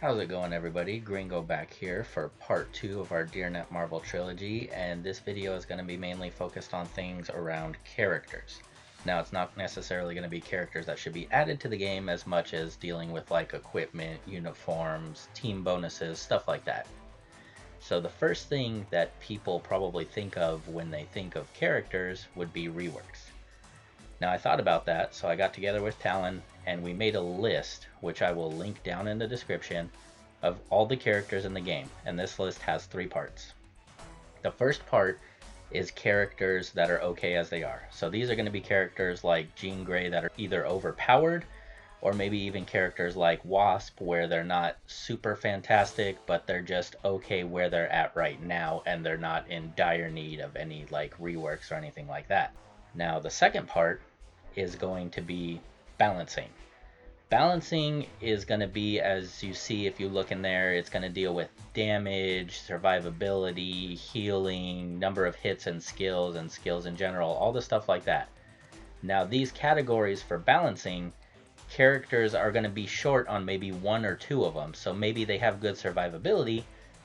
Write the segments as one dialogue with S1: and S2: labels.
S1: How's it going, everybody? Gringo back here for part 2 of our Dear Netmarble trilogy, and this video is going to be mainly focused on things around characters. Now, it's not necessarily going to be characters that should be added to the game as much as dealing with like equipment, uniforms, team bonuses, stuff like that. So the first thing that people probably think of when they think of characters would be reworks. Now, I thought about that, so I got together with Talen and we made a list, which I will link down in the description, of all the characters in the game. And this list has 3 parts. The first part is characters that are okay as they are. So these are going to be characters like Jean Grey that are either overpowered, or maybe even characters like Wasp where they're not super fantastic, but they're just okay where they're at right now and they're not in dire need of any like reworks or anything like that. Now, the second part is going to be balancing. Balancing is going to be, as you see if you look in there, it's going to deal with damage, survivability, healing, number of hits and skills in general, all the stuff like that. Now, these categories for balancing, characters are going to be short on maybe 1 or 2 of them. So maybe they have good survivability,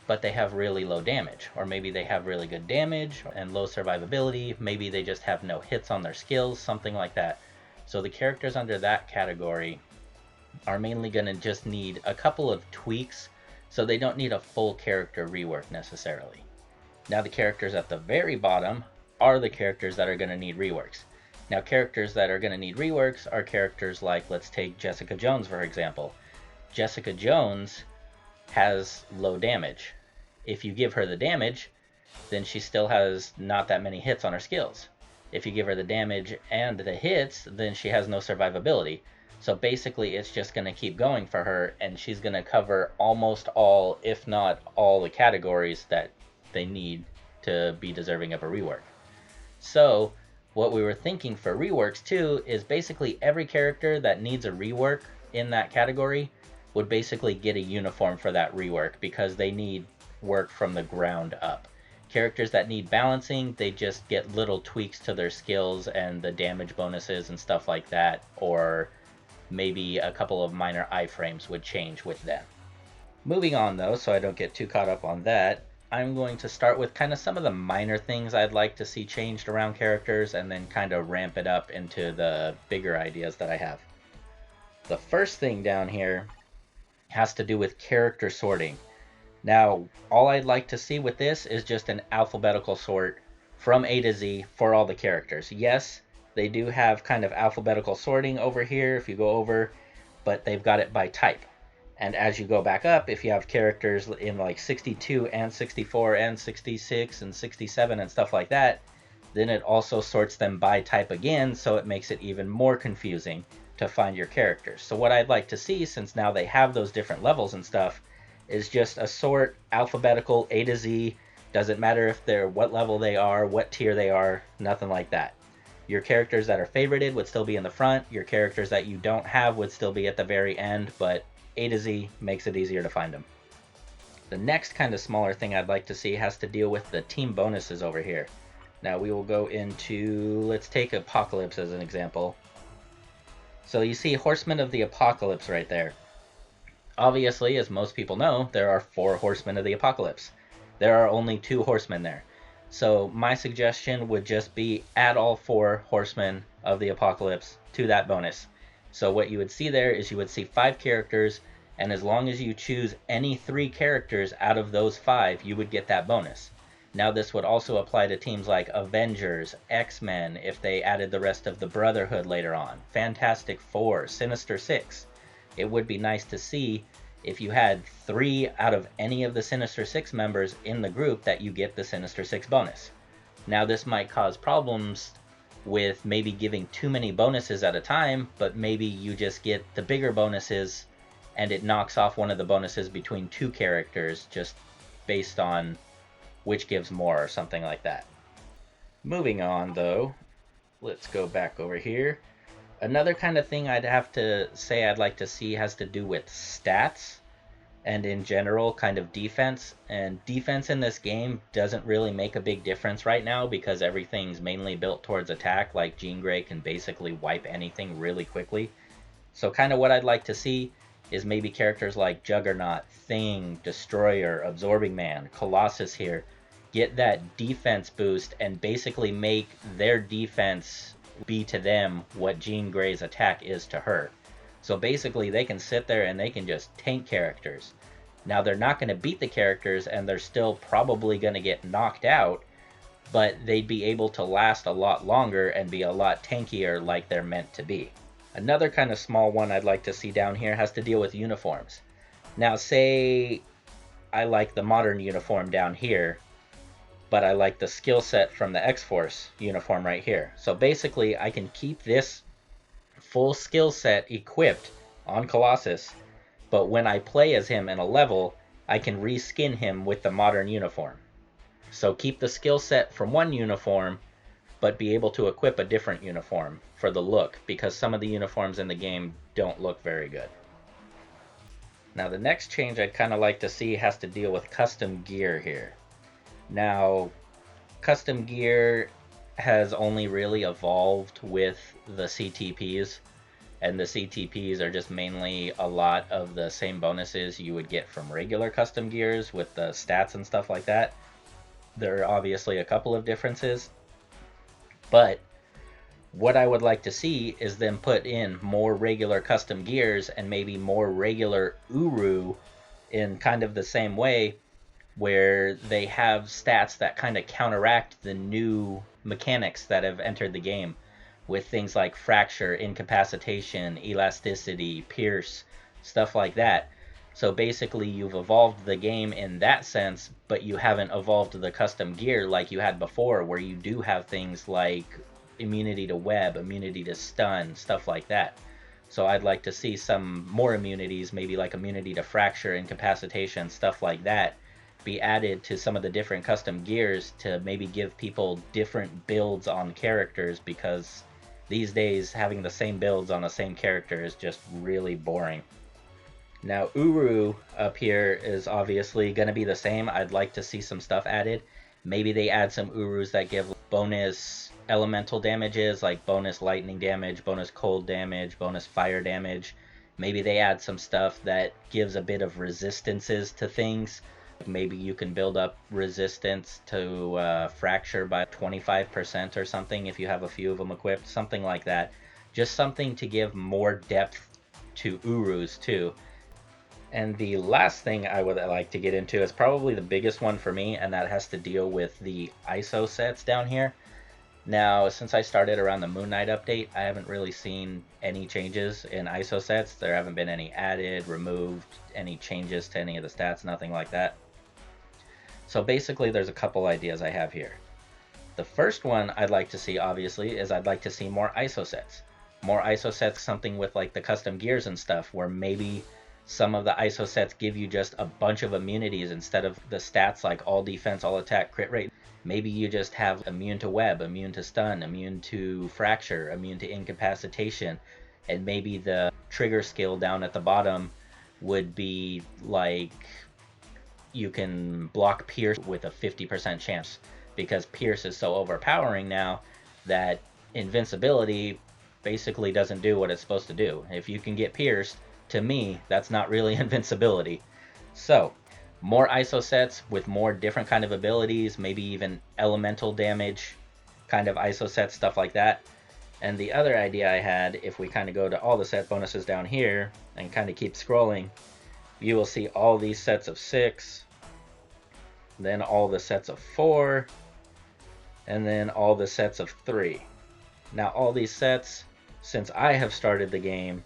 S1: but they have really low damage. Or maybe they have really good damage and low survivability. Maybe they just have no hits on their skills, something like that. So the characters under that category are mainly going to just need a couple of tweaks, so they don't need a full character rework necessarily. Now, the characters at the very bottom are the characters that are going to need reworks. Now, characters that are going to need reworks are characters like, let's take Jessica Jones for example. Jessica Jones has low damage. If you give her the damage, then she still has not that many hits on her skills. If you give her the damage and the hits, then she has no survivability. So basically it's just going to keep going for her, and she's going to cover almost all, if not all, the categories that they need to be deserving of a rework. So what we were thinking for reworks too is basically every character that needs a rework in that category would basically get a uniform for that rework because they need work from the ground up. Characters that need balancing, they just get little tweaks to their skills and the damage bonuses and stuff like that, or maybe a couple of minor iframes would change with them. Moving on though, so I don't get too caught up on that, I'm going to start with kind of some of the minor things I'd like to see changed around characters and then kind of ramp it up into the bigger ideas that I have. The first thing down here has to do with character sorting. Now, all I'd like to see with this is just an alphabetical sort from A to Z for all the characters. Yes, they do have kind of alphabetical sorting over here if you go over, but they've got it by type. And as you go back up, if you have characters in like 62 and 64 and 66 and 67 and stuff like that, then it also sorts them by type again, so it makes it even more confusing to find your characters. So what I'd like to see, since now they have those different levels and stuff, is just a sort alphabetical A to Z. Doesn't matter if they're what level they are, what tier they are, nothing like that. Your characters that are favorited would still be in the front. Your characters that you don't have would still be at the very end, but A to Z makes it easier to find them. The next kind of smaller thing I'd like to see has to deal with the team bonuses over here. Now we will go into, let's take Apocalypse as an example. So you see Horsemen of the Apocalypse right there. Obviously, as most people know, there are 4 Horsemen of the Apocalypse. There are only 2 Horsemen there. So my suggestion would just be add all 4 Horsemen of the Apocalypse to that bonus. So what you would see there is you would see 5 characters, and as long as you choose any 3 characters out of those 5, you would get that bonus. Now this would also apply to teams like Avengers, X-Men, if they added the rest of the Brotherhood later on, Fantastic Four, Sinister Six. It would be nice to see if you had 3 out of any of the Sinister Six members in the group that you get the Sinister Six bonus. Now this might cause problems with maybe giving too many bonuses at a time, but maybe you just get the bigger bonuses and it knocks off one of the bonuses between 2 characters just based on which gives more or something like that. Moving on though, let's go back over here. Another kind of thing I'd have to say I'd like to see has to do with stats and in general kind of defense. And defense in this game doesn't really make a big difference right now because everything's mainly built towards attack. Like Jean Grey can basically wipe anything really quickly. So kind of what I'd like to see is maybe characters like Juggernaut, Thing, Destroyer, Absorbing Man, Colossus here get that defense boost and basically make their defense be to them what Jean Grey's attack is to her. So basically they can sit there and they can just tank characters. Now they're not going to beat the characters and they're still probably going to get knocked out, but they'd be able to last a lot longer and be a lot tankier like they're meant to be. Another kind of small one I'd like to see down here has to deal with uniforms. Now say I like the modern uniform down here, but I like the skill set from the X-Force uniform right here. So basically I can keep this full skill set equipped on Colossus, but when I play as him in a level, I can reskin him with the modern uniform. So keep the skill set from one uniform, but be able to equip a different uniform for the look, because some of the uniforms in the game don't look very good. Now the next change I'd kind of like to see has to deal with custom gear here. Now, custom gear has only really evolved with the CTPs, and the CTPs are just mainly a lot of the same bonuses you would get from regular custom gears with the stats and stuff like that. There are obviously a couple of differences, but what I would like to see is them put in more regular custom gears and maybe more regular Uru in kind of the same way, where they have stats that kind of counteract the new mechanics that have entered the game, with things like fracture, incapacitation, elasticity, pierce, stuff like that. So basically you've evolved the game in that sense, but you haven't evolved the custom gear like you had before, where you do have things like immunity to web, immunity to stun, stuff like that. So I'd like to see some more immunities, maybe like immunity to fracture, incapacitation, stuff like that, be added to some of the different custom gears to maybe give people different builds on characters, because these days having the same builds on the same character is just really boring. Now Uru up here is obviously going to be the same. I'd like to see some stuff added. Maybe they add some Urus that give bonus elemental damages, like bonus lightning damage, bonus cold damage, bonus fire damage. Maybe they add some stuff that gives a bit of resistances to things. Maybe you can build up resistance to fracture by 25% or something if you have a few of them equipped, something like that. Just something to give more depth to Urus too. And the last thing I would like to get into is probably the biggest one for me, and that has to deal with the ISO sets down here. Now, since I started around the Moon Knight update, I haven't really seen any changes in ISO sets. There haven't been any added, removed, any changes to any of the stats, nothing like that. So basically there's a couple ideas I have here. The first one I'd like to see, obviously, is I'd like to see more ISO sets. More ISO sets, something with like the custom gears and stuff, where maybe some of the ISO sets give you just a bunch of immunities instead of the stats like all defense, all attack, crit rate. Maybe you just have immune to web, immune to stun, immune to fracture, immune to incapacitation, and maybe the trigger skill down at the bottom would be like you can block Pierce with a 50% chance, because Pierce is so overpowering now that invincibility basically doesn't do what it's supposed to do. If you can get pierced, to me, that's not really invincibility. So, more ISO sets with more different kind of abilities, maybe even elemental damage kind of ISO sets, stuff like that. And the other idea I had, if we kind of go to all the set bonuses down here and kind of keep scrolling, you will see all these sets of 6, then all the sets of 4, and then all the sets of 3. Now all these sets, since I have started the game,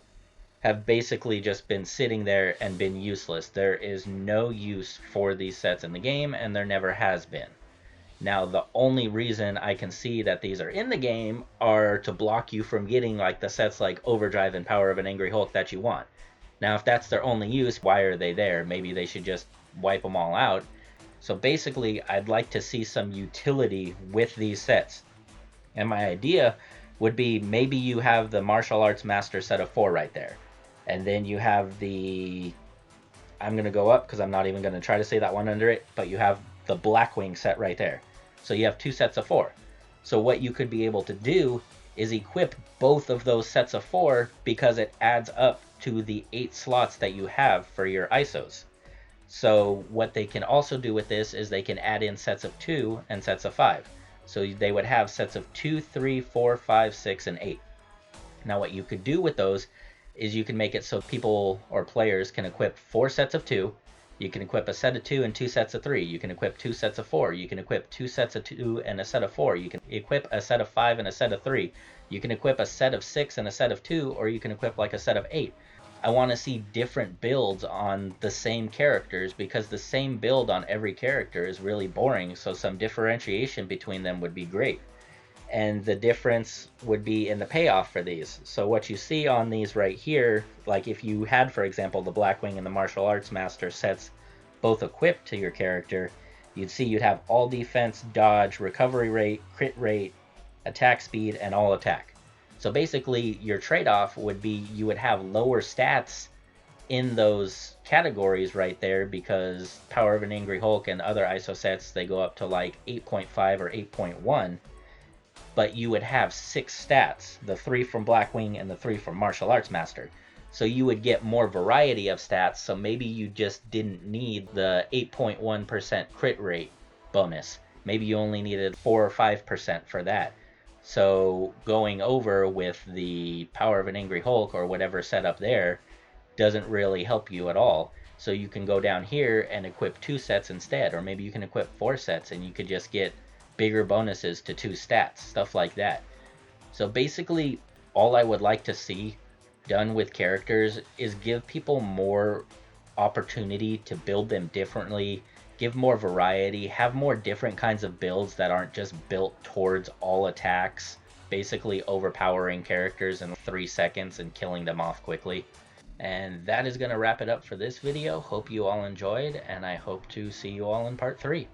S1: have basically just been sitting there and been useless. There is no use for these sets in the game, and there never has been. Now the only reason I can see that these are in the game are to block you from getting like the sets like Overdrive and Power of an Angry Hulk that you want. Now if that's their only use, why are they there? Maybe they should just wipe them all out. So basically I'd like to see some utility with these sets. And my idea would be, maybe you have the Martial Arts Master set of 4 right there. And then you have the, I'm going to go up because I'm not even going to try to say that one under it, but you have the Blackwing set right there. So you have 2 sets of 4. So what you could be able to do is equip both of those sets of 4 because it adds up to the 8 slots that you have for your ISOs. So what they can also do with this is they can add in sets of 2 and sets of 5. So they would have sets of 2, 3, 4, 5, 6, and 8. Now what you could do with those is you can make it so people or players can equip 4 sets of 2. You can equip a set of 2 and 2 sets of 3. You can equip 2 sets of 4. You can equip 2 sets of 2 and a set of 4. You can equip a set of 5 and a set of 3. You can equip a set of 6 and a set of 2, or you can equip like a set of 8. I want to see different builds on the same characters, because the same build on every character is really boring, so some differentiation between them would be great. And the difference would be in the payoff for these. So what you see on these right here, like if you had, for example, the Blackwing and the Martial Arts Master sets both equipped to your character, you'd see you'd have all defense, dodge, recovery rate, crit rate, attack speed, and all attack. So basically your trade-off would be you would have lower stats in those categories right there, because Power of an Angry Hulk and other ISO sets, they go up to like 8.5 or 8.1, but you would have 6 stats, the 3 from Blackwing and the 3 from Martial Arts Master. So you would get more variety of stats, so maybe you just didn't need the 8.1% crit rate bonus. Maybe you only needed 4 or 5% for that. So going over with the Power of an Angry Hulk or whatever setup there doesn't really help you at all. So you can go down here and equip 2 sets instead, or maybe you can equip 4 sets and you could just get bigger bonuses to 2 stats, stuff like that. So basically all I would like to see done with characters is give people more opportunity to build them differently, give more variety, have more different kinds of builds that aren't just built towards all attacks, basically overpowering characters in 3 seconds and killing them off quickly. And that is going to wrap it up for this video. Hope you all enjoyed, and I hope to see you all in part 3.